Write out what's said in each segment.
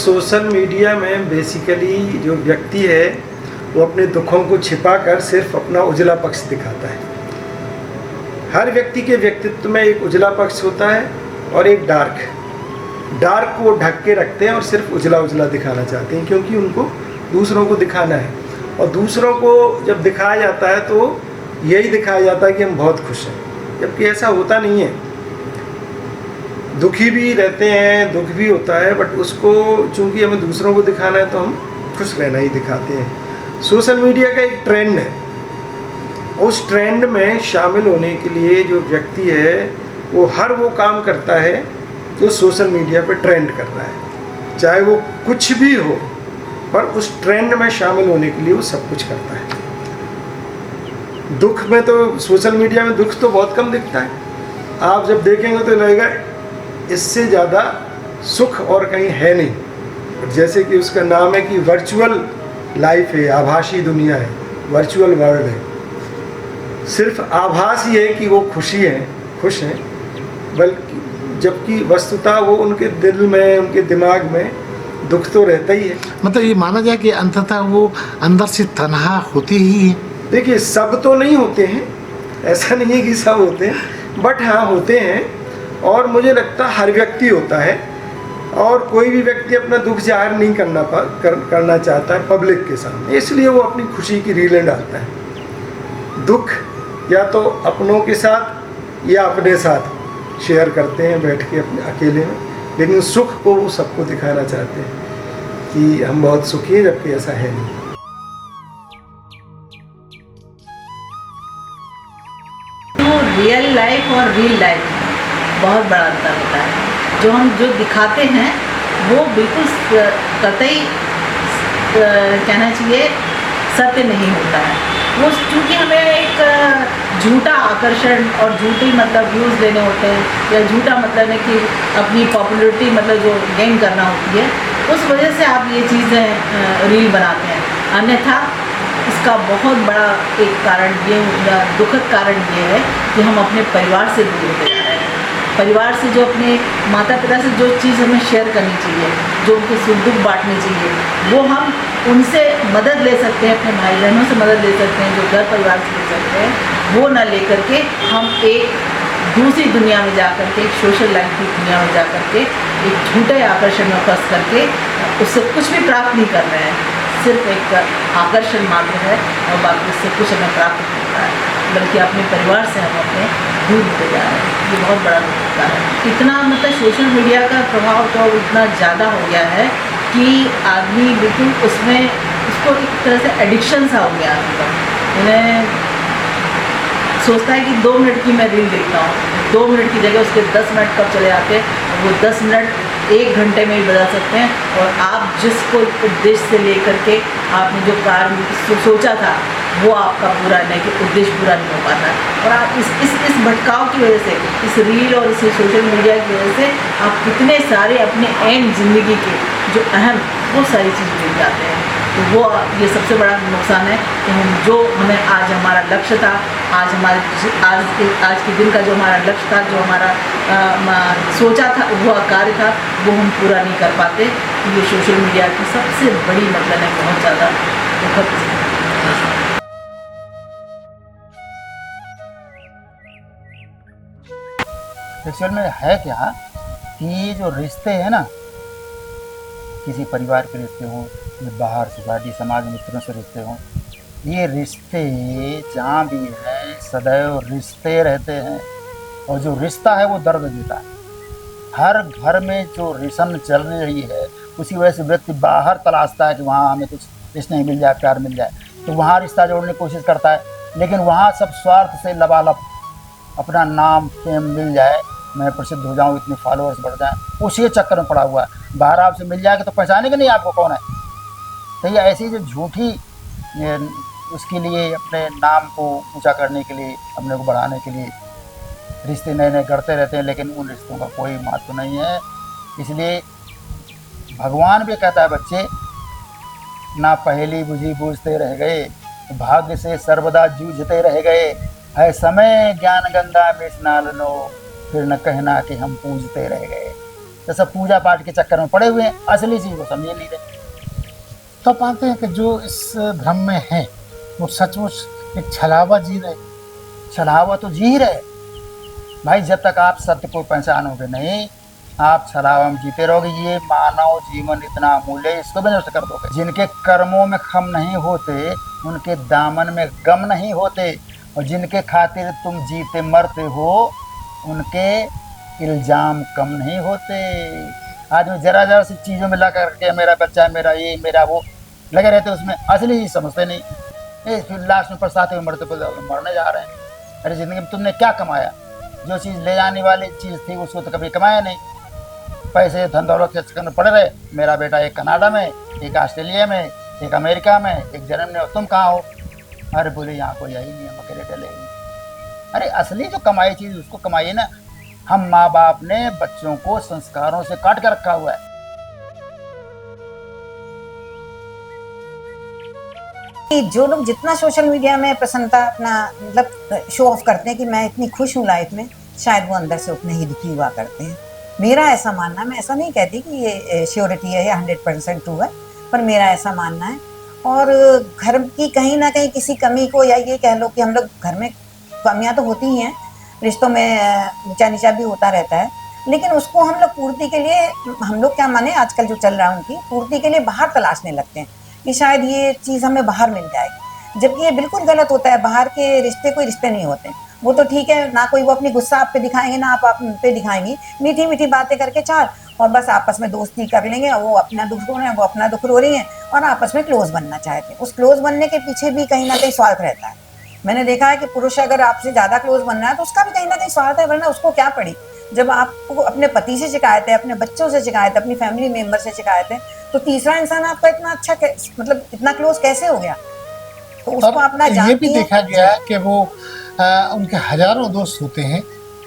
Social media में basically जो व्यक्ति है वो अपने दुखों को छिपाकर सिर्फ अपना उजला पक्ष दिखाता है। हर व्यक्ति के व्यक्तित्व में एक उजला पक्ष होता है और एक डार्क को ढक के रखते हैं और सिर्फ उजला उजला दिखाना चाहते हैं, क्योंकि उनको दूसरों को दिखाना है। और दूसरों को जब दिखाया जाता है तो यही दिखाया जाता है कि हम बहुत खुश हैं, जबकि ऐसा होता नहीं है। दुखी भी रहते हैं, दुख भी होता है, बट उसको चूंकि हमें दूसरों को दिखाना है तो हम खुश रहना ही दिखाते हैं। सोशल मीडिया का एक ट्रेंड है, उस ट्रेंड में शामिल होने के लिए जो व्यक्ति है वो हर वो काम करता है जो सोशल मीडिया पे ट्रेंड कर रहा है, चाहे वो कुछ भी हो, पर उस ट्रेंड में शामिल होने के लिए वो सब कुछ करता है। दुख में तो सोशल मीडिया में दुख तो बहुत कम दिखता है, आप जब देखेंगे तो लगेगा इससे ज़्यादा सुख और कहीं है नहीं। जैसे कि उसका नाम है कि वर्चुअल लाइफ है, आभासी दुनिया है, वर्चुअल वर्ल्ड है। सिर्फ आभास ही है कि वो खुश हैं, बल्कि जबकि वस्तुतः वो उनके दिल में, उनके दिमाग में दुख तो रहता ही है। मतलब ये माना जाए कि अंततः वो अंदर से तन्हा होते ही है। देखिए, सब तो नहीं होते हैं, ऐसा नहीं है कि सब होते हैं, बट हाँ होते हैं। और मुझे लगता है हर व्यक्ति होता है, और कोई भी व्यक्ति अपना दुख जाहिर नहीं करना चाहता है पब्लिक के सामने, इसलिए वो अपनी खुशी की रीलें डालता है। दुख या तो अपनों के साथ या अपने साथ शेयर करते हैं बैठ के अपने अकेले में, लेकिन सुख को वो सबको दिखाना चाहते हैं कि हम बहुत सुखी हैं, जबकि ऐसा है नहीं। तो रियल लाइफ और रील लाइफ में बहुत बड़ा अंतर होता है। जो दिखाते हैं वो बिल्कुल कतई कहना चाहिए सत्य नहीं होता है। वो चूँकि हमें एक झूठा आकर्षण और झूठी मतलब व्यूज़ लेने होते हैं, या झूठा मतलब है कि अपनी पॉपुलैरिटी मतलब जो गेन करना होती है, उस वजह से आप ये चीज़ें रील बनाते हैं। अन्यथा इसका बहुत बड़ा एक कारण ये, दुखद कारण ये है कि हम अपने परिवार से दूर होते जा रहे हैं। परिवार से जो अपने माता पिता से जो चीज़ हमें शेयर करनी चाहिए, जो उनके सुख दुख बांटनी चाहिए, वो हम उनसे मदद ले सकते हैं, अपने भाई बहनों से मदद ले सकते हैं, जो घर परिवार से ले सकते हैं, वो ना ले करके हम एक दूसरी दुनिया में जा करके, एक सोशल लाइफ की दुनिया में जा करके एक झूठे आकर्षण में फंस करके उससे कुछ भी प्राप्त नहीं कर रहे हैं। सिर्फ एक आकर्षण मात्र है और बाकी उससे कुछ हमें प्राप्त नहीं होता है, बल्कि अपने परिवार से हम अपने दूर होते जा रहे हैं। ये बहुत बड़ा कारण है। इतना मतलब सोशल मीडिया का प्रभाव तो इतना ज़्यादा हो गया है कि आदमी बिल्कुल उसमें उसको एक तरह से एडिक्शन सा हो गया। मतलब इन्हें सोचता है कि 2 मिनट की मैं रील देखता हूँ, 2 मिनट की जगह उसके 10 मिनट कब चले जाते हैं, वो 10 मिनट 1 घंटे में ही बदल सकते हैं। और आप जिसको उद्देश्य से लेकर के आपने जो कार्य सोचा था वो आपका पूरा नहीं, कि उद्देश्य पूरा नहीं हो पाता है। और आप इस भटकाव की वजह से, इस रील और इस सोशल मीडिया की वजह से आप कितने सारे अपने एंड ज़िंदगी के जो अहम वो सारी चीज़ भूल जाते हैं। तो वो ये सबसे बड़ा नुकसान है कि हम जो हमें आज हमारा लक्ष्य था, आज के दिन का जो हमारा लक्ष्य था, जो हमारा सोचा था, वो कार्य था, वो हम पूरा नहीं कर पाते। तो ये सोशल मीडिया की सबसे बड़ी मतलब है, बहुत ज़्यादा दुखद। एक्चुअल में है क्या कि ये जो रिश्ते हैं ना, किसी परिवार के रिश्ते हों या बाहर सोसाइटी समाज मित्रों से रिश्ते हों, ये रिश्ते जहाँ भी हैं सदैव रिश्ते रहते हैं। और जो रिश्ता है वो दर्द देता है। हर घर में जो रिश्ते चल रही है उसी वजह से व्यक्ति बाहर तलाशता है कि वहाँ हमें कुछ रिश्ते मिल जाए, प्यार मिल जाए, तो वहाँ रिश्ता जोड़ने की कोशिश करता है। लेकिन वहाँ सब स्वार्थ से लबालब अपना नाम फेम मिल जाए, मैं प्रसिद्ध हो जाऊँ, इतने फॉलोअर्स बढ़ जाएँ, उसी चक्कर में पड़ा हुआ है। बाहर आपसे मिल जाएगा तो पहचानेंगे नहीं आपको कौन है। तो ये ऐसी जो झूठी उसके लिए अपने नाम को ऊंचा करने के लिए, अपने को बढ़ाने के लिए रिश्ते नए नए करते रहते हैं, लेकिन उन रिश्तों का कोई महत्व नहीं है। इसलिए भगवान भी कहता है, बच्चे ना पहली बुझी बूझते रह गए, भाग्य से सर्वदा जूझते रह गए, है समय ज्ञान गंगा में स्नान लो, फिर न कहना कि हम पूजते रह गए। तो सब पूजा पाठ के चक्कर में पड़े हुए हैं, असली चीज़ को समझे नहीं रहे। तो आप मानते हैं कि जो इस भ्रम में है वो सचमुच एक छलावा जी रहे? छलावा तो जी रहे भाई, जब तक आप सत्य को पहचानोगे नहीं, आप छलावा में जीते रहोगे। ये मानव जीवन इतना अमूल्य है, इसको भी नष्ट कर दोगे। जिनके कर्मों में खम नहीं होते, उनके दामन में गम नहीं होते, और जिनके खातिर तुम जीते मरते हो, उनके इल्जाम कम नहीं होते। आज में जरा जरा सी चीज़ों में लगा करके मेरा बच्चा, मेरा ये, मेरा वो लगे रहते, उसमें असली चीज़ समझते नहीं। ये फिर लास्ट में पछताते हुए मरने जा रहे हैं। अरे ज़िंदगी में तुमने क्या कमाया? जो चीज़ ले जाने वाली चीज़ थी उसको तो कभी कमाया नहीं। पैसे धन दौलत के चक्कर में पड़े रहे। मेरा बेटा एक कनाडा में, एक ऑस्ट्रेलिया में, एक अमेरिका में, एक जर्मनी में, तुम कहाँ हो? अरे बोले यहाँ कोई आई नहीं, हम अकेले चले गए। अरे असली जो कमाई चीज़ उसको कमाइए ना। हम माँ बाप ने बच्चों को संस्कारों से काट कर रखा हुआ है। जो लोग जितना सोशल मीडिया में प्रसन्नता अपना मतलब शो ऑफ करते हैं कि मैं इतनी खुश हूँ लाइफ में, शायद वो अंदर से उतने ही दुखी हुआ करते हैं। मेरा ऐसा मानना, मैं ऐसा नहीं कहती कि ये श्योरिटी है या 100% ट्रू है, पर मेरा ऐसा मानना है। और घर की कहीं ना कहीं किसी कमी को, या ये कह लो कि हम लोग घर में कमियां तो होती ही हैं, रिश्तों में ऊंचा नीचा भी होता रहता है, लेकिन उसको हम लोग पूर्ति के लिए, हम लोग क्या माने आजकल जो चल रहा है उनकी पूर्ति के लिए बाहर तलाशने लगते हैं कि शायद ये चीज़ हमें बाहर मिल जाएगी, जबकि ये बिल्कुल गलत होता है। बाहर के रिश्ते कोई रिश्ते नहीं होते। वो तो ठीक है ना, कोई वो अपनी गुस्सा आप पे दिखाएंगे ना आप उन पे दिखाएंगी, मीठी मीठी बातें करके चार, और बस आपस में दोस्ती कर लेंगे, और वो अपना दुख रो रहे हैं, वो अपना दुख रो रही हैं, और आपस में क्लोज बनना चाहते हैं। उस क्लोज बनने के पीछे भी कहीं ना कहीं स्वार्थ रहता है। मैंने देखा है कि पुरुष अगर आपसे ज़्यादा क्लोज बनना है तो उसका भी कहीं ना कहीं स्वार्थ है, वरना उसको क्या पड़ी। जब आपको अपने पति से शिकायत है, अपने बच्चों से शिकायत है, अपनी फैमिली मेंबर से शिकायत है, तो तीसरा इंसान आपका इतना अच्छा मतलब इतना क्लोज कैसे हो गया? तो उसको अपना ये भी देखा गया है कि वो उनके हजारों दोस्त होते हैं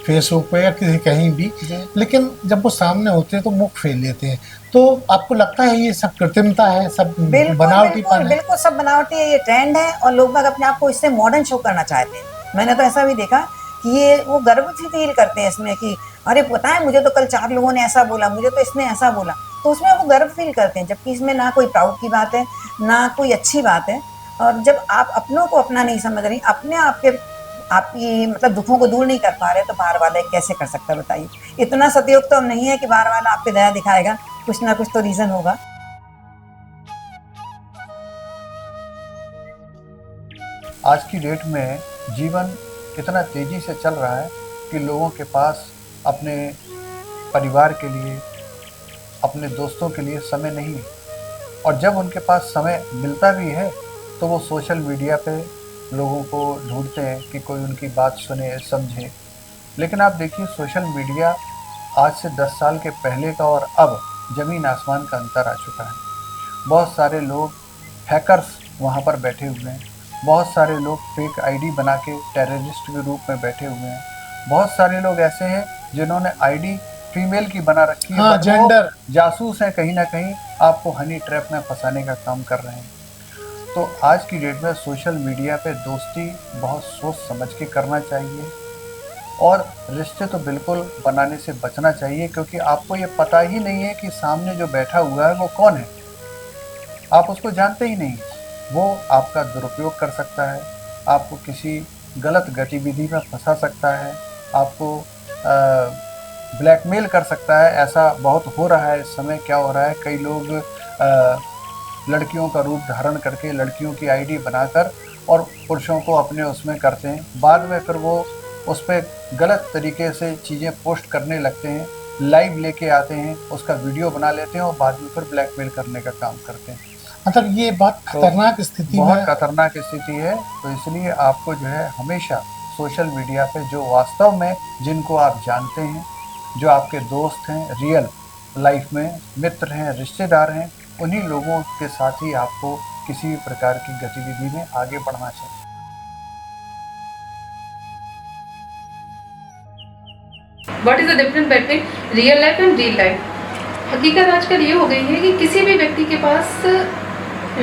फेसबुक पे या किसी कहीं भी, लेकिन जब वो सामने होते हैं तो मुख फेर लेते हैं। तो आपको लगता है ये सब कृत्रिमता है, सब बनावटीपन है? बिल्कुल सब बनावटी है, ये ट्रेंड है, और लोग बाग अपने आप को इससे मॉडर्न शो करना चाहते हैं। मैंने तो ऐसा भी देखा कि ये वो गर्व भी फील करते हैं इसमें कि अरे पता है मुझे तो कल 4 लोगों ने ऐसा बोला, मुझे तो इसने ऐसा बोला, तो उसमें वो गर्व फील करते हैं, जबकि इसमें ना कोई प्राउड की बात है ना कोई अच्छी बात है। और जब आप अपनों को अपना नहीं समझ रही, अपने आपकी मतलब दुखों को दूर नहीं कर पा रहे, तो बाहर वाला कैसे कर सकता है बताइए? इतना सतयुग तो नहीं है कि बाहर वाला आप पे दया दिखाएगा, कुछ ना कुछ तो रीजन होगा। आज की डेट में जीवन इतना तेज़ी से चल रहा है कि लोगों के पास अपने परिवार के लिए, अपने दोस्तों के लिए समय नहीं है, और जब उनके पास समय मिलता भी है तो वो सोशल मीडिया पे लोगों को ढूंढते हैं कि कोई उनकी बात सुने, समझे। लेकिन आप देखिए, सोशल मीडिया आज से 10 साल के पहले का और अब ज़मीन आसमान का अंतर आ चुका है। बहुत सारे लोग हैकर्स वहाँ पर बैठे हुए हैं, बहुत सारे लोग फेक आईडी बना के टेररिस्ट के रूप में बैठे हुए हैं, बहुत सारे लोग ऐसे हैं जिन्होंने आईडी फीमेल की बना रखी है, हाँ, जेंडर जासूस हैं, कहीं ना कहीं आपको हनी ट्रैप में फंसाने का काम कर रहे हैं। तो आज की डेट में सोशल मीडिया पे दोस्ती बहुत सोच समझ के करना चाहिए, और रिश्ते तो बिल्कुल बनाने से बचना चाहिए, क्योंकि आपको ये पता ही नहीं है कि सामने जो बैठा हुआ है वो कौन है। आप उसको जानते ही नहीं। वो आपका दुरुपयोग कर सकता है, आपको किसी गलत गतिविधि में फंसा सकता है, आपको ब्लैकमेल कर सकता है। ऐसा बहुत हो रहा है इस समय। क्या हो रहा है, कई लोग लड़कियों का रूप धारण करके लड़कियों की आईडी बनाकर और पुरुषों को अपने उसमें करते हैं, बाद में फिर वो उस पर गलत तरीके से चीज़ें पोस्ट करने लगते हैं, लाइव लेके आते हैं, उसका वीडियो बना लेते हैं और बाद में फिर ब्लैकमेल करने का काम करते हैं। मतलब ये बहुत खतरनाक स्थिति बहुत है, खतरनाक स्थिति है। तो इसलिए आपको जो है हमेशा सोशल मीडिया पे जो वास्तव में जिनको आप जानते हैं, जो आपके दोस्त हैं, रियल लाइफ में मित्र हैं, रिश्तेदार हैं, उन्हीं लोगों के साथ ही आपको किसी भी प्रकार की गतिविधि में आगे बढ़ना चाहिए। What is the difference between real life and reel life? हकीकत आजकल ये हो गई है कि किसी भी व्यक्ति के पास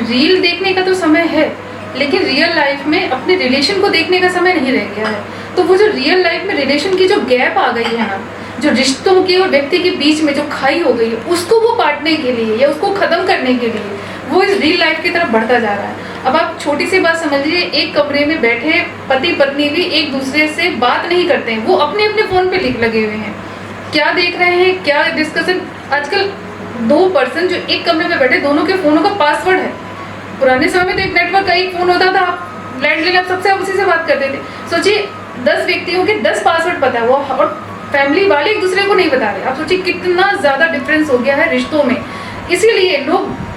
रील देखने का तो समय है, लेकिन रियल लाइफ में अपने रिलेशन को देखने का समय नहीं रह गया है। तो वो जो रियल लाइफ में रिलेशन की जो गैप आ गई है ना, जो रिश्तों के और व्यक्ति के बीच में जो खाई हो गई है, उसको वो काटने के लिए या उसको ख़त्म करने के लिए वो इस रियल लाइफ की तरफ बढ़ता जा रहा है। अब आप छोटी सी बात समझ लीजिए, एक कमरे में बैठे पति पत्नी भी एक दूसरे से बात नहीं करते हैं, वो अपने अपने फ़ोन पे लगे हुए हैं, क्या देख रहे हैं, क्या डिस्कशन। आजकल 2 पर्सन जो एक कमरे में बैठे, दोनों के फ़ोनों का पासवर्ड है। पुराने समय में तो एक नेटवर्क का एक फ़ोन होता था, आप लैंडलाइन आप सबसे उसी से बात करते थे। सोचिए 10 व्यक्तियों के 10 पासवर्ड पता है वो, और फैमिली वाले एक दूसरे को नहीं बता रहे। आप सोचिए कितना ज़्यादा डिफरेंस हो गया है रिश्तों में। इसीलिए लोग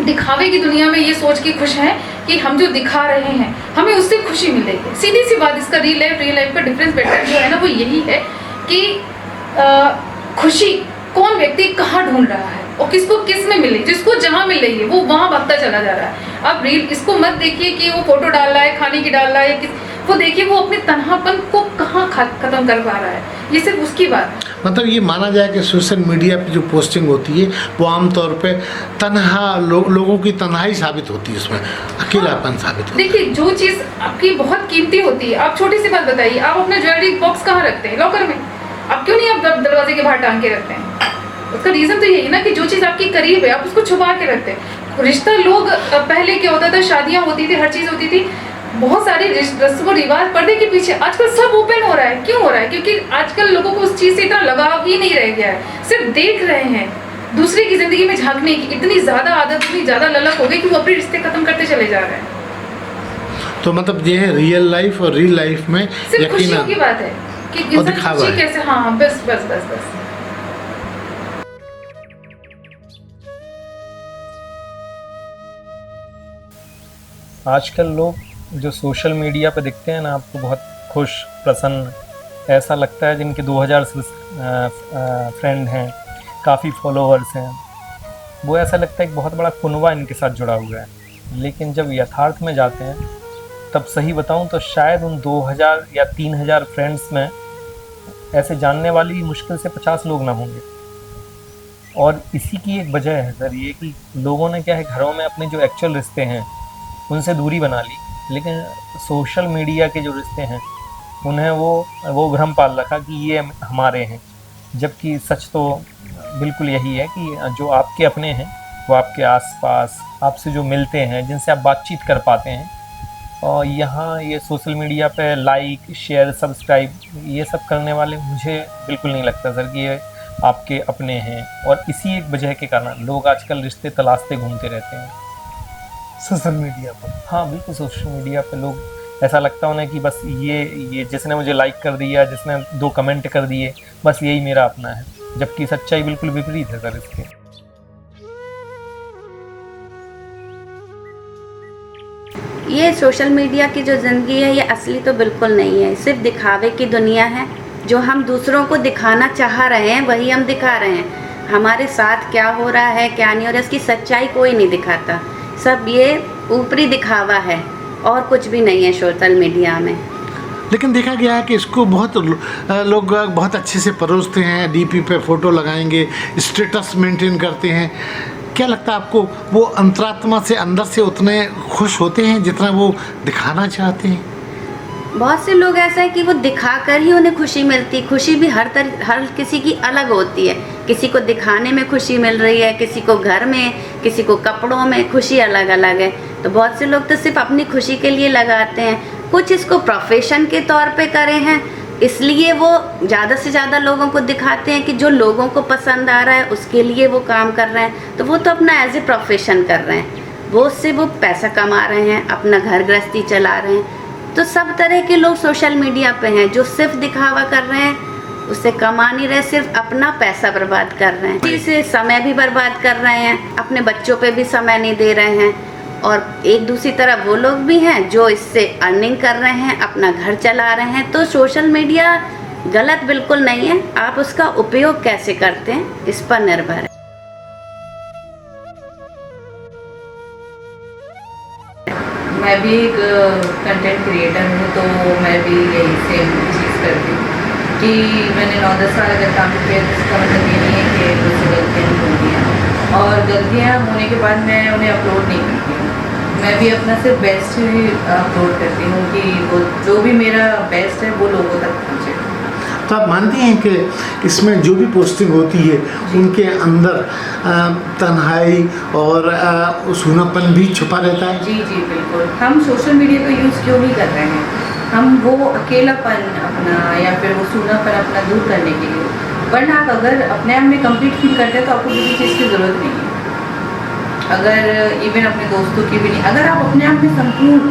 दिखावे की दुनिया में ये सोच के खुश हैं कि हम जो दिखा रहे हैं हमें उससे खुशी मिल रही है। सीधी सी बात, इसका रियल लाइफ का डिफरेंस पैटर्न जो है ना वो यही है कि खुशी कौन व्यक्ति कहाँ ढूंढ रहा है और किसको किस में मिल रही है। जिसको जहाँ मिल रही है वो वहाँ भागता चला जा रहा है। अब रील इसको मत देखिए कि वो फोटो डाल रहा है, खाने की डाल रहा है, वो देखिए वो अपने तन्हापन को कहाँ खत्म कर पा रहा है, ये सिर्फ उसकी बात है। मतलब ये माना जाए कि सोशल मीडिया पे जो पोस्टिंग होती है वो आमतौर पे तन्हा लोगों की तन्हाई साबित होती है, उसमें अकेलापन साबित होता है। देखिए जो चीज़ आपकी बहुत कीमती होती है, आप छोटी सी बात बताइए, आप अपना ज्वेलरी बॉक्स कहाँ रखते हैं? लॉकर में। आप क्यों नहीं आप दरवाजे के बाहर टांग के रखते हैं? उसका रीज़न तो यही ना कि जो चीज़ आपकी करीब है आप उसको छुपा के रखते हैं। रिश्ता लोग पहले क्या होता था, शादियाँ होती थी, हर चीज़ होती थी, बहुत सारे रस्म रिवाज पर्दे के पीछे। आजकल सब ओपन हो रहा है। क्यों हो रहा है? क्योंकि आजकल लोगों को उस चीज़ से इतना लगाव ही नहीं रह गया है, सिर्फ देख रहे हैं। दूसरे की ज़िंदगी में झांकने की इतनी ज़्यादा आदत, इतनी ज़्यादा ललक हो गई कि वो अपने रिश्ते खत्म करते चले जा रहे हैं। तो मतलब ये है रियल लाइफ और रियल लाइफ में सिर्फ खुशियों की बात है कि इंसान खुशी कैसे, हाँ बस बस बस बस। आजकल लोग जो सोशल मीडिया पे दिखते हैं ना आपको बहुत खुश, प्रसन्न, ऐसा लगता है जिनके 2000 फ्रेंड हैं, काफ़ी फॉलोअर्स हैं, वो ऐसा लगता है कि बहुत बड़ा कुनबा इनके साथ जुड़ा हुआ है। लेकिन जब यथार्थ में जाते हैं तब सही बताऊं तो शायद उन 2000 या 3000 फ्रेंड्स में ऐसे जानने वाली मुश्किल से 50 लोग ना होंगे। और इसी की एक वजह है सर ये कि लोगों ने क्या है, घरों में अपने जो एक्चुअल रिश्ते हैं उनसे दूरी बना ली, लेकिन सोशल मीडिया के जो रिश्ते हैं उन्हें वो भ्रम पाल रखा कि ये हमारे हैं, जबकि सच तो बिल्कुल यही है कि जो आपके अपने हैं वो आपके आसपास आपसे जो मिलते हैं, जिनसे आप बातचीत कर पाते हैं। और यहाँ ये सोशल मीडिया पे लाइक, शेयर, सब्सक्राइब ये सब करने वाले मुझे बिल्कुल नहीं लगता सर कि ये आपके अपने हैं। और इसी एक वजह के कारण लोग आजकल रिश्ते तलाशते घूमते रहते हैं सोशल मीडिया पर। हाँ बिल्कुल, सोशल मीडिया पे लोग ऐसा लगता है उन्हें कि बस ये जिसने मुझे लाइक कर दिया, जिसने 2 कमेंट कर दिए, बस यही मेरा अपना है, जबकि सच्चाई बिल्कुल विपरीत है सर इसके। ये सोशल मीडिया की जो ज़िंदगी है ये असली तो बिल्कुल नहीं है, सिर्फ दिखावे की दुनिया है। जो हम दूसरों को दिखाना चाह रहे हैं वही हम दिखा रहे हैं। हमारे साथ क्या हो रहा है क्या नहीं हो रहा है इसकी सच्चाई कोई नहीं दिखाता, सब ये ऊपरी दिखावा है और कुछ भी नहीं है सोशल मीडिया में। लेकिन देखा गया है कि इसको बहुत लोग बहुत अच्छे से परोसते हैं, डीपी पे फ़ोटो लगाएंगे, स्टेटस मेंटेन करते हैं। क्या लगता है आपको वो अंतरात्मा से अंदर से उतने खुश होते हैं जितना वो दिखाना चाहते हैं? बहुत से लोग ऐसा है कि वो दिखाकर ही उन्हें खुशी मिलती। खुशी भी हर किसी की अलग होती है। किसी को दिखाने में खुशी मिल रही है, किसी को घर में, किसी को कपड़ों में, खुशी अलग अलग है। तो बहुत से लोग तो सिर्फ अपनी खुशी के लिए लगाते हैं, कुछ इसको प्रोफेशन के तौर पे करे हैं, इसलिए वो ज़्यादा से ज़्यादा लोगों को दिखाते हैं कि जो लोगों को पसंद आ रहा है उसके लिए वो काम कर रहे हैं। तो वो तो अपना एज ए प्रोफेशन कर रहे हैं, वो उससे वो पैसा कमा रहे हैं, अपना घर गृहस्थी चला रहे हैं। तो सब तरह के लोग सोशल मीडिया पे हैं, जो सिर्फ दिखावा कर रहे हैं, उससे कमा नहीं रहे, सिर्फ अपना पैसा बर्बाद कर रहे हैं, इससे समय भी बर्बाद कर रहे हैं, अपने बच्चों पे भी समय नहीं दे रहे हैं। और एक दूसरी तरफ वो लोग भी हैं जो इससे अर्निंग कर रहे हैं, अपना घर चला रहे हैं। तो सोशल मीडिया गलत बिल्कुल नहीं है, आप उसका उपयोग कैसे करते हैं इस पर निर्भर है। मैं भी एक कंटेंट क्रिएटर हूँ, तो मैं भी यही सेम चीज़ करती हूँ कि मैंने 9-10 साल अगर काम किया तो इसका मतलब ये नहीं है कि मुझसे गलतियाँ नहीं होती हैं, और गलतियाँ होने के बाद मैं उन्हें अपलोड नहीं करती हूँ। मैं भी अपना सिर्फ बेस्ट ही अपलोड करती हूँ कि वो जो भी मेरा बेस्ट है वो लोगों तक पहुँचे। तो आप मानती हैं कि इसमें जो भी पोस्टिंग होती है उनके अंदर तन्हाई और सूनापन भी छुपा रहता है? जी जी बिल्कुल। हम सोशल मीडिया का यूज़ क्यों नहीं कर रहे हैं? हम वो अकेलापन अपना या फिर वो सूनापन अपना दूर करने के लिए, वरना आप अगर अपने आप में कंप्लीट फील करते हैं तो आपको किसी चीज़ की ज़रूरत नहीं है। अगर इवन अपने दोस्तों की भी नहीं, अगर आप अपने आप में संपूर्ण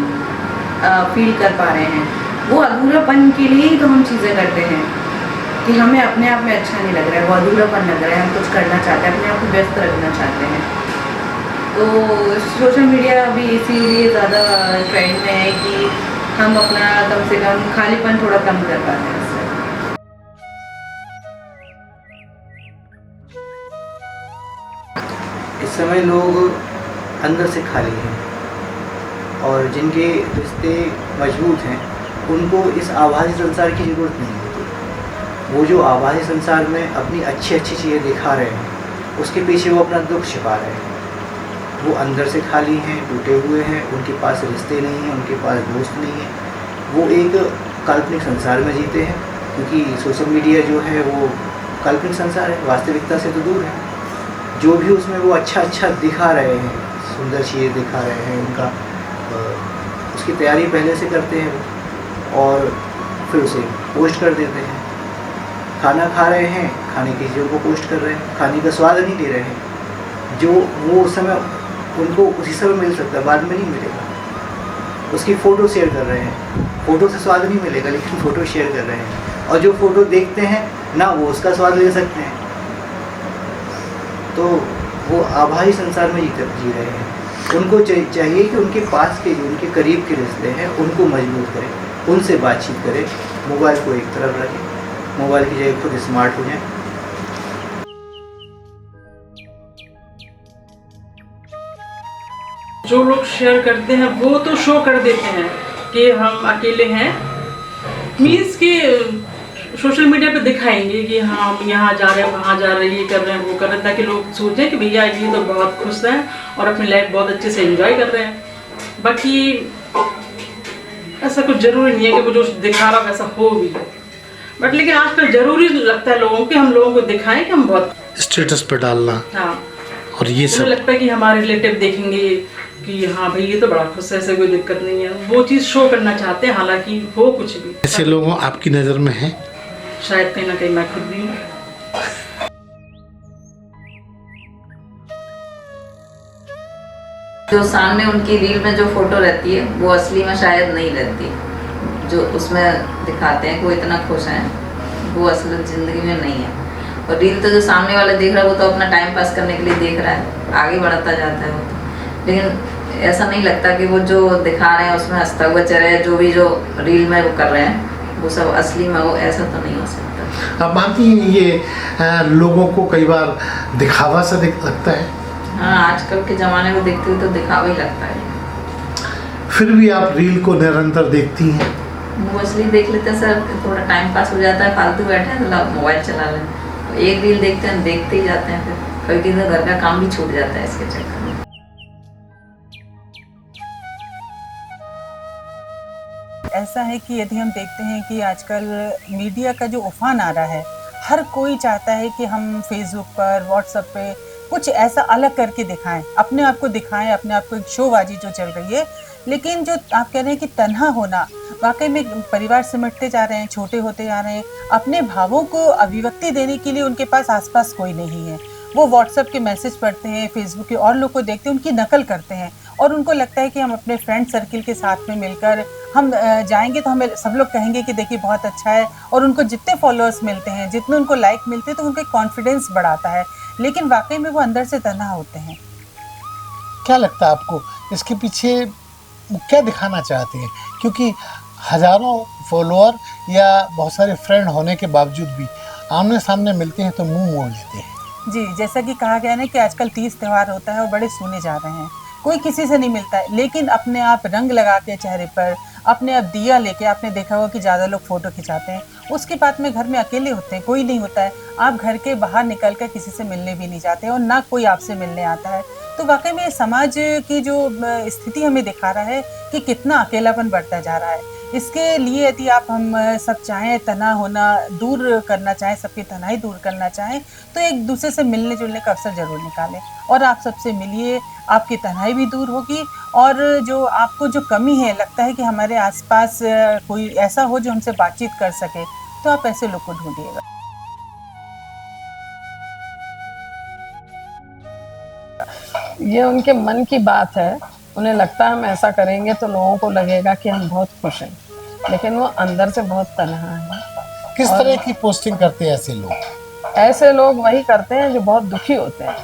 फील कर पा रहे हैं, वो अधूरापन के लिए ही तो हम चीज़ें करते हैं कि हमें अपने आप में अच्छा नहीं लग रहा है, वो अधूरापन लग रहा है, हम कुछ करना चाहते हैं, अपने आप को व्यस्त रखना चाहते हैं। तो सोशल मीडिया अभी इसीलिए ज़्यादा ट्रेंड में है कि हम अपना कम से कम खालीपन थोड़ा कम कर पाते हैं इससे। इस समय लोग अंदर से खाली हैं और जिनके रिश्ते मजबूत हैं उनको इस आभासी संसार की ज़रूरत नहीं होती। वो जो आभासी संसार में अपनी अच्छी अच्छी चीज़ें दिखा रहे हैं उसके पीछे वो अपना दुख छिपा रहे हैं। वो अंदर से खाली हैं, टूटे हुए हैं, उनके पास रिश्ते नहीं हैं, उनके पास दोस्त नहीं हैं। वो एक काल्पनिक संसार में जीते हैं क्योंकि सोशल मीडिया जो है वो काल्पनिक संसार है, वास्तविकता से तो दूर है। जो भी उसमें वो अच्छा अच्छा दिखा रहे हैं, सुंदर चीज़ें दिखा रहे हैं, उनका उसकी तैयारी पहले से करते हैं वो और फिर उसे पोस्ट कर देते हैं। खाना खा रहे हैं, खाने की चीज़ों को पोस्ट कर रहे हैं, खाने का स्वाद नहीं ले रहे हैं जो वो उस समय उनको उसी समय मिल सकता है, बाद में नहीं मिलेगा। उसकी फ़ोटो शेयर कर रहे हैं, फ़ोटो से स्वाद नहीं मिलेगा लेकिन फ़ोटो शेयर कर रहे हैं और जो फ़ोटो देखते हैं ना वो उसका स्वाद ले सकते हैं। तो वो आभासी संसार में जी रहे हैं। उनको चाहिए कि उनके पास के जो उनके करीब के रिश्ते हैं उनको मजबूत करें, उनसे बातचीत करें, मोबाइल को एक तरफ रखें, मोबाइल की जगह खुद स्मार्ट हो जाएं। जो लोग शेयर करते हैं वो तो शो कर देते हैं कि हम अकेले हैं, मीन्स कि सोशल मीडिया पे दिखाएंगे कि हाँ हम यहाँ जा रहे हैं, वहाँ जा रहे हैं, ये कर रहे हैं, वो कर रहे हैं, ताकि लोग सोचें कि भैया ये तो बहुत खुश हैं और अपनी लाइफ बहुत अच्छे से एंजॉय कर रहे हैं। बाकी ऐसा कुछ ज़रूरी नहीं है कि वो जो दिखा रहा वैसा हो भी, बट लेकिन आजकल ज़रूरी लगता है लोगों को, हम लोगों को दिखाएं कि हम बहुत स्टेटस पे डालना। हाँ, और ये सब लगता है कि हमारे रिलेटिव देखेंगे कि हाँ भाई ये तो बड़ा खुश है, ऐसे कोई दिक्कत नहीं है, वो चीज़ शो करना चाहते हैं, हालांकि हो कुछ भी। ऐसे लोगों आपकी नज़र में हैं? शायद कहीं ना कहीं मैं खुद भी हूँ। जो सामने उनकी रील में जो फोटो रहती है वो असली में शायद नहीं रहती। जो उसमें दिखाते हैं कि वो इतना खुश हैं, वो असल ज़िंदगी में नहीं है। और रील तो जो सामने वाला देख रहा है वो तो अपना टाइम पास करने के लिए देख रहा है, आगे बढ़ता जाता है वो तो। लेकिन ऐसा नहीं लगता कि वो जो दिखा रहे हैं उसमें हंसता हुआ चल रहा है, जो भी जो रील में वो कर रहे हैं वो सब असली में हो, ऐसा तो नहीं हो सकता। आप मानती हैं ये लोगों को कई बार दिखावा सा लगता है? हाँ, आजकल के ज़माने को देखते हुए तो दिखावा ही लगता है। फिर भी आप रील को निरंतर देखती हैं? मोस्टली देख लेते हैं सर, थोड़ा टाइम पास हो जाता है, फालतू बैठे हैं तो मोबाइल चला लें, एक रील देखते हैं, देखते ही जाते हैं, फिर कभी कभी घर का काम भी छूट जाता है इसके चक्कर में। ऐसा है कि यदि हम देखते हैं कि आजकल मीडिया का जो उफान आ रहा है, हर कोई चाहता है कि हम फेसबुक पर, व्हाट्सएप पे कुछ ऐसा अलग करके दिखाएं, अपने आप को दिखाएं, अपने आप को एक शोबाजी जो चल रही है। लेकिन जो आप कह रहे हैं कि तन्हा होना, वाकई में परिवार सिमटते जा रहे हैं, छोटे होते जा रहे हैं, अपने भावों को अभिव्यक्ति देने के लिए उनके पास आसपास कोई नहीं है। वो व्हाट्सएप के मैसेज पढ़ते हैं, फेसबुक के और लोग को देखते हैं, उनकी नकल करते हैं और उनको लगता है कि हम अपने फ्रेंड सर्किल के साथ में मिलकर हम जाएंगे तो हमें सब लोग कहेंगे कि देखिए बहुत अच्छा है, और उनको जितने फॉलोअर्स मिलते हैं, जितने उनको लाइक मिलते हैं तो उनके कॉन्फिडेंस बढ़ाता है। लेकिन वाकई में वो अंदर से तन्हा होते हैं। क्या लगता है आपको इसके पीछे क्या दिखाना चाहते हैं? क्योंकि हज़ारों फॉलोअर या बहुत सारे फ्रेंड होने के बावजूद भी आमने सामने मिलते हैं तो मुंह मोड़ लेते हैं। जी, जैसा कि कहा गया ना कि आजकल 30 त्यौहार होता है और बड़े सुने जा रहे हैं, कोई किसी से नहीं मिलता है, लेकिन अपने आप रंग लगा के चेहरे पर, अपने आप दिया लेके, आपने देखा होगा कि ज़्यादा लोग फ़ोटो खिंचाते हैं, उसके बाद में घर में अकेले होते हैं, कोई नहीं होता है। आप घर के बाहर निकल कर किसी से मिलने भी नहीं जाते और ना कोई आपसे मिलने आता है। तो वाकई में समाज की जो स्थिति हमें दिखा रहा है कि कितना अकेलापन बढ़ता जा रहा है। इसके लिए यदि आप हम सब चाहें, तना होना दूर करना चाहें, सबकी तनाई दूर करना चाहें, तो एक दूसरे से मिलने जुलने का अवसर ज़रूर निकालें और आप सबसे मिलिए, आपकी तन्हाई भी दूर होगी और जो आपको जो कमी है, लगता है कि हमारे आसपास कोई ऐसा हो जो हमसे बातचीत कर सके, तो आप ऐसे लोग को ढूंढिएगा। ये उनके मन की बात है, उन्हें लगता है हम ऐसा करेंगे तो लोगों को लगेगा कि हम बहुत खुश हैं, लेकिन वो अंदर से बहुत तन्हा है। किस तरह की पोस्टिंग करते हैं ऐसे लोग? ऐसे लोग वही करते हैं जो बहुत दुखी होते हैं,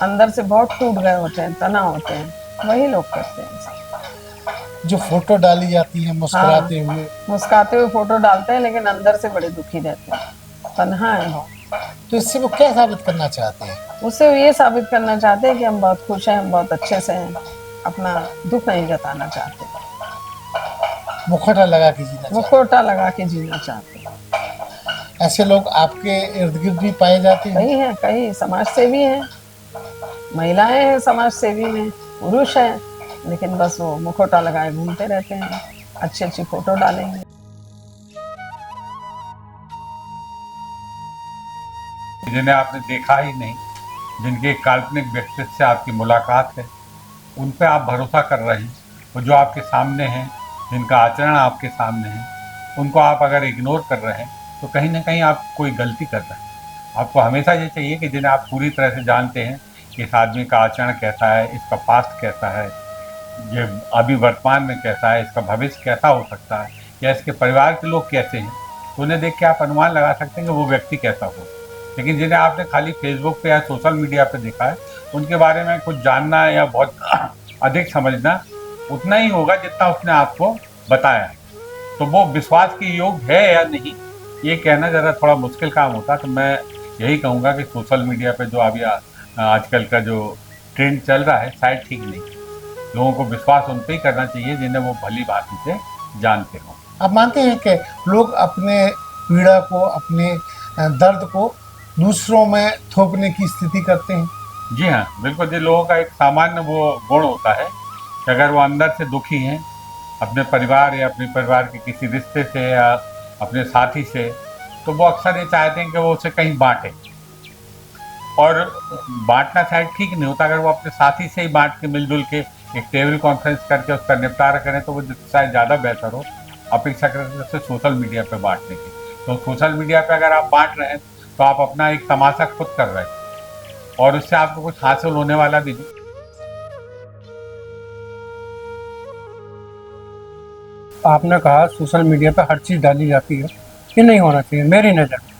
अंदर से बहुत टूट गए होते हैं, तना होते हैं, वही लोग करते हैं। जो फोटो डाली जाती है मुस्कुराते हुए, मुस्कुराते हुए फोटो डालते हैं, लेकिन अंदर से बड़े दुखी रहते हैं, तन्हा है बहुत। तो इससे वो क्या साबित करना चाहते हैं? उससे ये साबित करना चाहते हैं कि हम बहुत खुश हैं, हम बहुत अच्छे से हैं, अपना दुख नहीं जताना चाहते, मुखौटा लगा के जीना मुखौटा लगा के जीना चाहते हैं। ऐसे लोग आपके इर्द गिर्द भी पाए जाते हैं? कई हैं, कई समाज सेवी हैं, महिलाएं हैं समाज सेवी में, पुरुष हैं, लेकिन बस वो मुखौटा लगाए घूमते रहते हैं, अच्छी अच्छी फोटो डालेंगे। जिन्हें आपने देखा ही नहीं, जिनके काल्पनिक व्यक्तित्व से आपकी मुलाकात है, उन पे आप भरोसा कर रहे हैं, और जो आपके सामने हैं, जिनका आचरण आपके सामने है, उनको आप अगर इग्नोर कर रहे हैं तो कहीं ना कहीं आप कोई गलती कर रहे हैं। आपको हमेशा ये चाहिए कि जिन्हें आप पूरी तरह से जानते हैं कि इस आदमी का आचरण कैसा है, इसका पास्ट कैसा है, ये अभी वर्तमान में कैसा है, इसका भविष्य कैसा हो सकता है, या इसके परिवार के लोग कैसे हैं, तो उन्हें देख के आप अनुमान लगा सकते हैं कि वो व्यक्ति कैसा हो। लेकिन जिन्हें आपने खाली फेसबुक पे या सोशल मीडिया पे देखा है, उनके बारे में कुछ जानना या बहुत अधिक समझना उतना ही होगा जितना उसने आपको बताया है। तो वो विश्वास के योग्य है या नहीं, ये कहना ज़रा थोड़ा मुश्किल काम होता। तो मैं यही कहूँगा कि सोशल मीडिया पे जो अभी आजकल का जो ट्रेंड चल रहा है, शायद ठीक नहीं। लोगों को विश्वास उन पर ही करना चाहिए जिन्हें वो भली भांति से जानते हों। आप मानते हैं कि लोग अपने पीड़ा को, अपने दर्द को दूसरों में थोपने की स्थिति करते हैं? जी हाँ, बिल्कुल। जी, लोगों का एक सामान्य वो गुण होता है कि अगर वो अंदर से दुखी हैं अपने परिवार या अपने परिवार के किसी रिश्ते से या अपने साथी से, तो वो अक्सर ये चाहते हैं कि वो उसे कहीं बांटें। और बांटना शायद ठीक नहीं होता, अगर वो अपने साथी से ही बांट के मिलजुल के एक टेबल कॉन्फ्रेंस करके उसका निपटारा करें तो वो शायद ज़्यादा बेहतर हो अपेक्षा करते सोशल मीडिया पे बांटने की। तो सोशल मीडिया पे अगर आप बांट रहे हैं तो आप अपना एक तमाशा खुद कर रहे हैं और उससे आपको कुछ हासिल होने वाला भी नहीं। आपने कहा सोशल मीडिया पे हर चीज़ डाली जाती है, ये नहीं होना चाहिए मेरी नज़र में।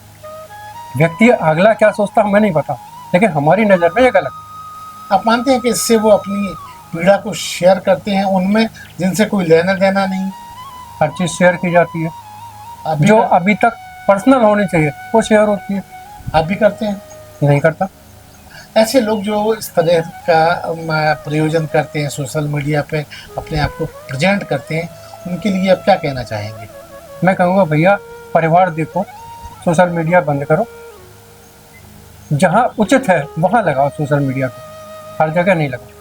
व्यक्ति अगला क्या सोचता हमें नहीं पता, लेकिन हमारी नज़र में ये गलत है। आप मानते हैं कि इससे वो अपनी पीड़ा को शेयर करते हैं उनमें जिनसे कोई लेना देना नहीं? हर चीज़ शेयर की जाती है, जो अभी तक पर्सनल होनी चाहिए वो शेयर होती है। आप भी करते हैं? नहीं करता। ऐसे लोग जो इस तरह का प्रयोजन करते हैं, सोशल मीडिया पे अपने आप को प्रेजेंट करते हैं, उनके लिए आप क्या कहना चाहेंगे? मैं कहूँगा भैया परिवार देखो, सोशल मीडिया बंद करो, जहाँ उचित है वहाँ लगाओ सोशल मीडिया को, हर जगह नहीं लगाओ।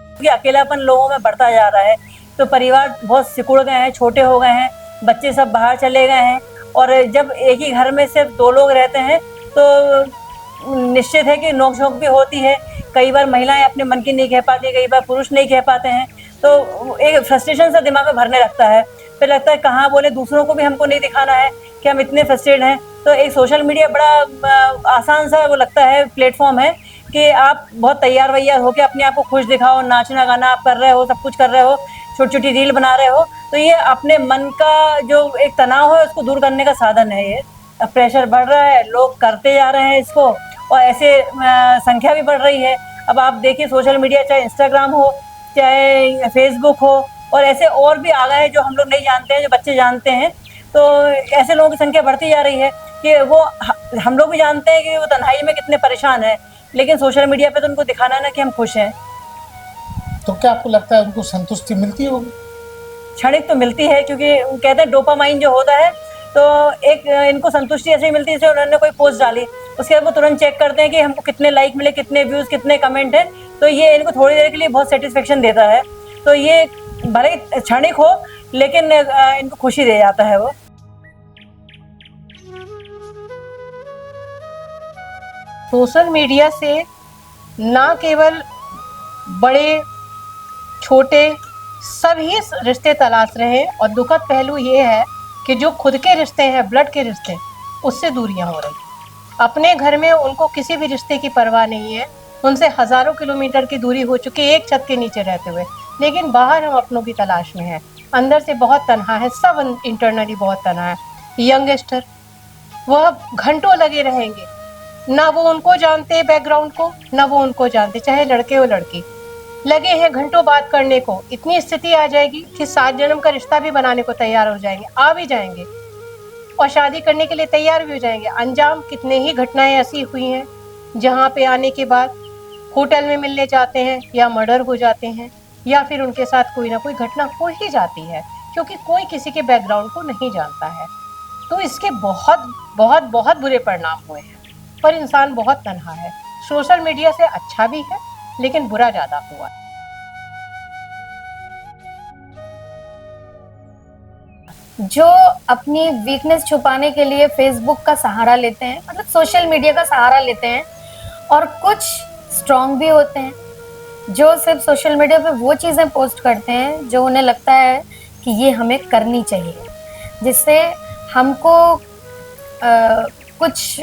क्योंकि अकेलापन लोगों में बढ़ता जा रहा है, तो परिवार बहुत सिकुड़ गए हैं, छोटे हो गए हैं, बच्चे सब बाहर चले गए हैं, और जब एक ही घर में सिर्फ 2 लोग रहते हैं तो निश्चित है कि नोक-झोंक भी होती है। कई बार महिलाएं अपने मन की नहीं कह पाती, कई बार पुरुष नहीं कह पाते हैं, तो एक फ्रस्ट्रेशन सा दिमाग में भरने लगता है। फिर लगता है कहाँ बोले, दूसरों को भी हमको नहीं दिखाना है कि हम इतने फ्रस्ट्रेट हैं। तो एक सोशल मीडिया बड़ा आसान सा वो लगता है प्लेटफॉर्म है कि आप बहुत तैयार वैयार होकर अपने आप को खुश दिखाओ, नाचना गाना आप कर रहे हो, सब कुछ कर रहे हो, छोटी छोटी रील बना रहे हो, तो ये अपने मन का जो एक तनाव है उसको दूर करने का साधन है। ये प्रेशर बढ़ रहा है, लोग करते जा रहे हैं इसको, और ऐसे संख्या भी बढ़ रही है। अब आप देखिए सोशल मीडिया, चाहे इंस्टाग्राम हो, चाहे फेसबुक हो, और ऐसे और भी आ गए हैं जो हम लोग नहीं जानते हैं, जो बच्चे जानते हैं। तो ऐसे लोगों की संख्या बढ़ती जा रही है कि वो हम लोग भी जानते हैं कि वो तन्हाई में कितने परेशान हैं, लेकिन सोशल मीडिया पे तो उनको दिखाना है ना कि हम खुश हैं। तो क्या आपको लगता है उनको संतुष्टि मिलती होगी? क्षणिक तो मिलती है, क्योंकि कहते हैं डोपामाइन जो होता है, तो एक इनको संतुष्टि ऐसे ही मिलती है जैसे उन्होंने कोई पोस्ट डाली, उसके बाद वो तुरंत चेक करते हैं कि हमको कितने लाइक मिले, कितने व्यूज़, कितने कमेंट हैं, तो ये इनको थोड़ी देर के लिए बहुत सेटिस्फेक्शन देता है। तो ये भले ही क्षणिक हो, लेकिन इनको खुशी दे जाता है वो। सोशल मीडिया से ना केवल बड़े छोटे सभी रिश्ते तलाश रहे हैं, और दुखद पहलू ये है कि जो खुद के रिश्ते हैं, ब्लड के रिश्ते, उससे दूरियां हो रही। अपने घर में उनको किसी भी रिश्ते की परवाह नहीं है, उनसे हजारों किलोमीटर की दूरी हो चुकी है एक छत के नीचे रहते हुए, लेकिन बाहर हम अपनों की तलाश में हैं। अंदर से बहुत तन्हा है, सब इंटरनली बहुत तन्हा है। यंगस्टर वह घंटों लगे रहेंगे, ना वो उनको जानते बैकग्राउंड को, ना वो उनको जानते, चाहे लड़के हो लड़की, लगे हैं घंटों बात करने को। इतनी स्थिति आ जाएगी कि 7 जन्म का रिश्ता भी बनाने को तैयार हो जाएंगे, आ भी जाएंगे और शादी करने के लिए तैयार भी हो जाएंगे। अंजाम कितने ही घटनाएं ऐसी हुई हैं जहाँ पे आने के बाद होटल में मिलने जाते हैं या मर्डर हो जाते हैं, या फिर उनके साथ कोई ना कोई घटना हो ही जाती है, क्योंकि कोई किसी के बैकग्राउंड को नहीं जानता है। तो इसके बहुत बहुत बहुत बुरे परिणाम हुए हैं, पर इंसान बहुत तन्हा है। सोशल मीडिया से अच्छा भी है, लेकिन बुरा ज़्यादा हुआ। जो अपनी वीकनेस छुपाने के लिए फेसबुक का सहारा लेते हैं, मतलब सोशल मीडिया का सहारा लेते हैं, और कुछ स्ट्रॉन्ग भी होते हैं जो सिर्फ सोशल मीडिया पे वो चीज़ें पोस्ट करते हैं जो उन्हें लगता है कि ये हमें करनी चाहिए, जिससे हमको कुछ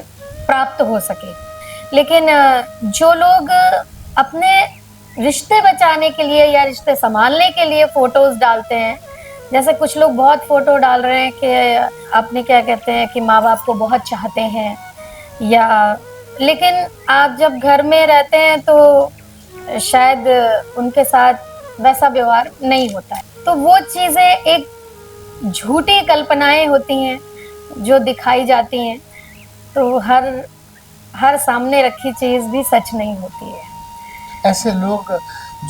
प्राप्त हो सके। लेकिन जो लोग अपने रिश्ते बचाने के लिए या रिश्ते संभालने के लिए फ़ोटोज़ डालते हैं, जैसे कुछ लोग बहुत फ़ोटो डाल रहे हैं कि आपने क्या कहते हैं कि माँ बाप को बहुत चाहते हैं, या लेकिन आप जब घर में रहते हैं तो शायद उनके साथ वैसा व्यवहार नहीं होता है। तो वो चीज़ें एक झूठी कल्पनाएं होती हैं जो दिखाई जाती हैं, तो हर सामने रखी चीज़ भी सच नहीं होती है। ऐसे लोग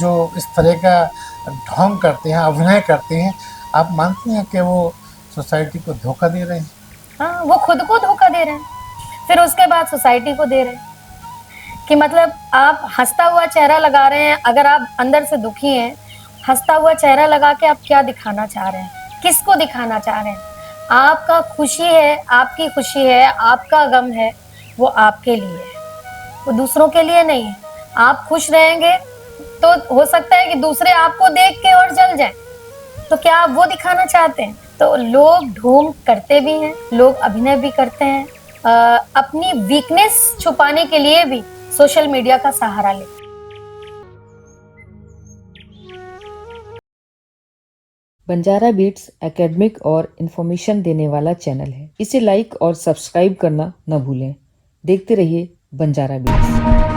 जो इस तरह का ढोंग करते हैं, अभिनय करते हैं, आप मानते हैं कि वो सोसाइटी को धोखा दे रहे हैं? हाँ, वो खुद को धोखा दे रहे हैं, फिर उसके बाद सोसाइटी को दे रहे हैं। कि मतलब आप हंसता हुआ चेहरा लगा रहे हैं, अगर आप अंदर से दुखी हैं, हंसता हुआ चेहरा लगा के आप क्या दिखाना चाह रहे हैं, किसको दिखाना चाह रहे हैं? आपका खुशी है, आपकी खुशी है, आपका गम है, वो आपके लिए है, वो दूसरों के लिए नहीं है। आप खुश रहेंगे तो हो सकता है कि दूसरे आपको देख के और जल जाएं, तो क्या आप वो दिखाना चाहते हैं? तो लोग ढोंग करते भी हैं, लोग अभिनय भी करते हैं, अपनी वीकनेस छुपाने के लिए भी सोशल मीडिया का सहारा लेते हैं। बंजारा बीट्स एकेडमिक और इन्फॉर्मेशन देने वाला चैनल है। इसे लाइक और सब्सक्राइब करना न भूलें। देखते रहिए बंजारा बीट्स।